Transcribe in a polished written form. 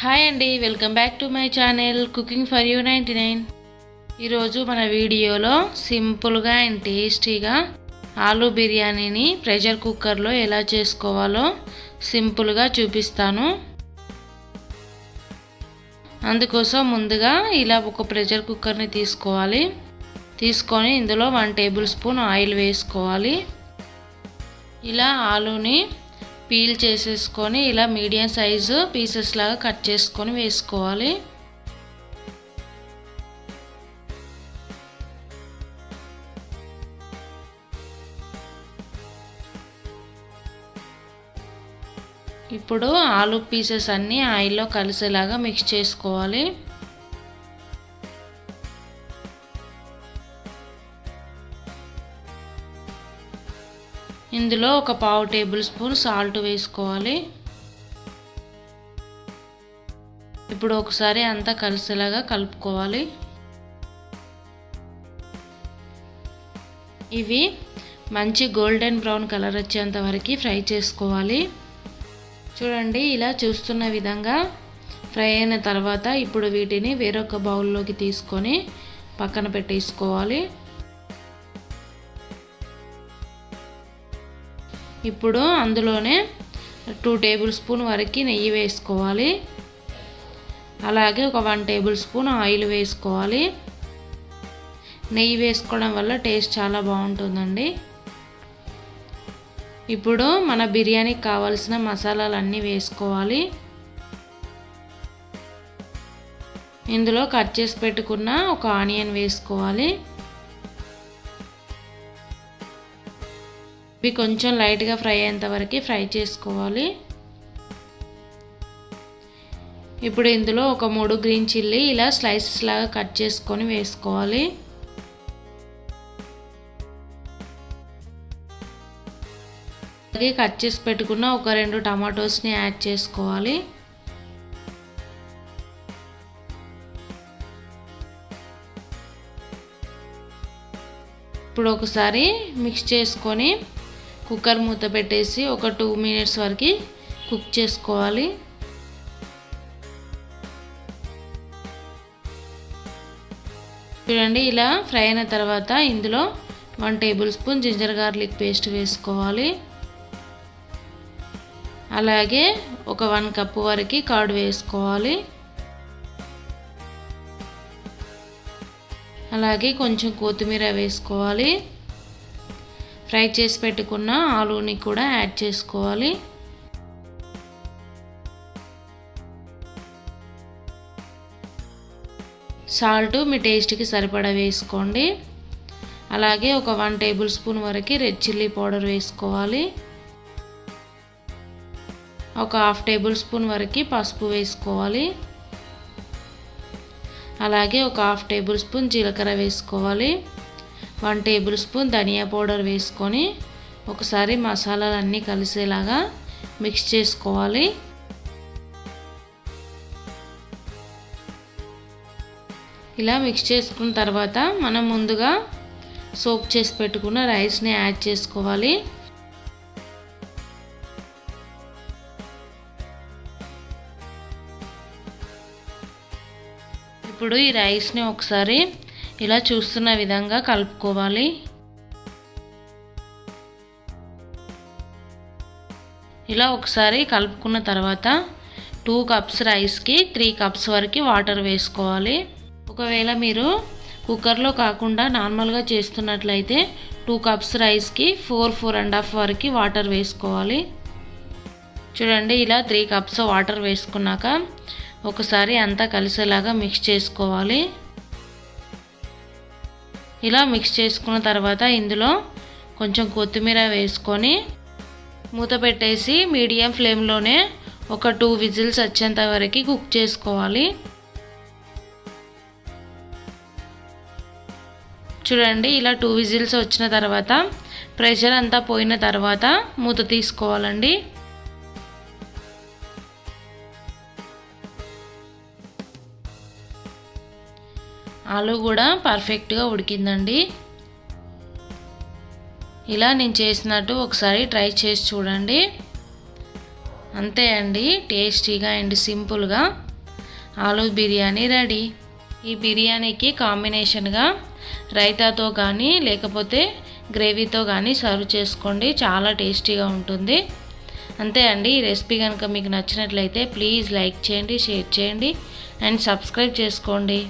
Hi అండి, welcome back to my channel cooking for you 99. ఈరోజు మన వీడియోలో సింపుల్గా అండ్ టేస్టీగా ఆలూ బిర్యానీని ప్రెషర్ కుక్కర్లో ఎలా చేసుకోవాలో సింపుల్గా చూపిస్తాను. అందుకోసం ముందుగా ఇలా ఒక ప్రెషర్ కుక్కర్ని తీసుకొని ఇందులో 1 టేబుల్ స్పూన్ ఆయిల్ వేసుకోవాలి. ఇలా ఆలూని పీల్ చేసేసుకొని ఇలా మీడియం సైజు పీసెస్ లాగా కట్ చేసుకొని వేసుకోవాలి. ఇప్పుడు ఆలూ పీసెస్ అన్నీ ఆయిల్లో కలిసేలాగా మిక్స్ చేసుకోవాలి. ఇందులో ఒక 1/2 టేబుల్ స్పూన్ సాల్ట్ వేసుకోవాలి. ఇప్పుడు ఒకసారి అంతా కలిసేలాగా కలుపుకోవాలి. ఇవి మంచి గోల్డెన్ బ్రౌన్ కలర్ వచ్చేంత వరకు ఫ్రై చేసుకోవాలి. చూడండి, ఇలా చూస్తున్న విధంగా ఫ్రై అయిన తర్వాత ఇప్పుడు వీటిని వేరొక బౌల్లోకి తీసుకొని పక్కన పెట్టేసుకోవాలి. ఇప్పుడు అందులోనే 2 టేబుల్ స్పూన్ వరకు నెయ్యి వేసుకోవాలి. అలాగే ఒక 1 టేబుల్ స్పూన్ ఆయిల్ వేసుకోవాలి. నెయ్యి వేసుకోవడం వల్ల టేస్ట్ చాలా బాగుంటుందండి. ఇప్పుడు మన బిర్యానీకి కావాల్సిన మసాలాలన్నీ వేసుకోవాలి. ఇందులో కట్ చేసి పెట్టుకున్న ఒక ఆనియన్ వేసుకోవాలి. ఇవి కొంచెం లైట్గా ఫ్రై అయ్యేంత వరకు ఫ్రై చేసుకోవాలి. ఇప్పుడు ఇందులో ఒక 3 గ్రీన్ చిల్లీ ఇలా స్లైసెస్ లాగా కట్ చేసుకొని వేసుకోవాలి. అలాగే కట్ చేసి పెట్టుకున్న ఒక 2 టమాటోస్ని యాడ్ చేసుకోవాలి. ఇప్పుడు ఒకసారి మిక్స్ చేసుకొని కుక్కర్ మూత పెట్టేసి ఒక 2 మినిట్స్ వరకు కుక్ చేసుకోవాలి. చూడండి, ఇలా ఫ్రై అయిన తర్వాత ఇందులో 1 tablespoon ginger garlic paste వేసుకోవాలి. అలాగే ఒక 1 కప్పు వరకు కర్డ్ వేసుకోవాలి. అలాగే కొంచెం కొత్తిమీర వేసుకోవాలి. ఫ్రై చేసి పెట్టుకున్న ఆలూని కూడా యాడ్ చేసుకోవాలి. సాల్ట్ మీ టేస్ట్కి సరిపడా వేసుకోండి. అలాగే ఒక 1 టేబుల్ స్పూన్ వరకు రెడ్ చిల్లీ పౌడర్ వేసుకోవాలి. ఒక 1/2 టేబుల్ స్పూన్ వరకు పసుపు వేసుకోవాలి. అలాగే ఒక 1/2 టేబుల్ స్పూన్ జీలకర్ర వేసుకోవాలి. 1 టేబుల్ స్పూన్ ధనియా పౌడర్ వేసుకొని ఒకసారి మసాలాలన్నీ కలిసేలాగా మిక్స్ చేసుకోవాలి. ఇలా మిక్స్ చేసుకున్న తర్వాత మనం ముందుగా సోక్ చేసి పెట్టుకున్న రైస్ని యాడ్ చేసుకోవాలి. ఇప్పుడు ఈ రైస్ని ఒకసారి ఇలా చూస్తున్న విధంగా కలుపుకోవాలి. ఇలా ఒకసారి కలుపుకున్న తర్వాత 2 కప్స్ రైస్కి 3 కప్స్ వరకు వాటర్ వేసుకోవాలి. ఒకవేళ మీరు కుక్కర్లో కాకుండా నార్మల్గా చేస్తున్నట్లయితే 2 కప్స్ రైస్కి 4.5 వరకు వాటర్ వేసుకోవాలి. చూడండి, ఇలా 3 కప్స్ వాటర్ వేసుకున్నాక ఒకసారి అంతా కలిసేలాగా మిక్స్ చేసుకోవాలి. ఇలా మిక్స్ చేసుకున్న తర్వాత ఇందులో కొంచెం కొత్తిమీర వేసుకొని మూత పెట్టేసి మీడియం ఫ్లేమ్లోనే ఒక 2 విజిల్స్ వచ్చేంత వరకు కుక్ చేసుకోవాలి. చూడండి, ఇలా 2 విజిల్స్ వచ్చిన తర్వాత ప్రెషర్ అంతా పోయిన తర్వాత మూత తీసుకోవాలండి. ఆలూ కూడా పర్ఫెక్ట్గా ఉడికిందండి. ఇలా నేను చేసినట్టు ఒకసారి ట్రై చేసి చూడండి. అంతే అండి, టేస్టీగా అండ్ సింపుల్గా ఆలూ బిర్యానీ రెడీ. ఈ బిర్యానీకి కాంబినేషన్గా రైతాతో కానీ లేకపోతే గ్రేవీతో కానీ సర్వ్ చేసుకోండి, చాలా టేస్టీగా ఉంటుంది. అంతే అండి. ఈ రెసిపీ కనుక మీకు నచ్చినట్లయితే ప్లీజ్ లైక్ చేయండి, షేర్ చేయండి అండ్ సబ్స్క్రైబ్ చేసుకోండి.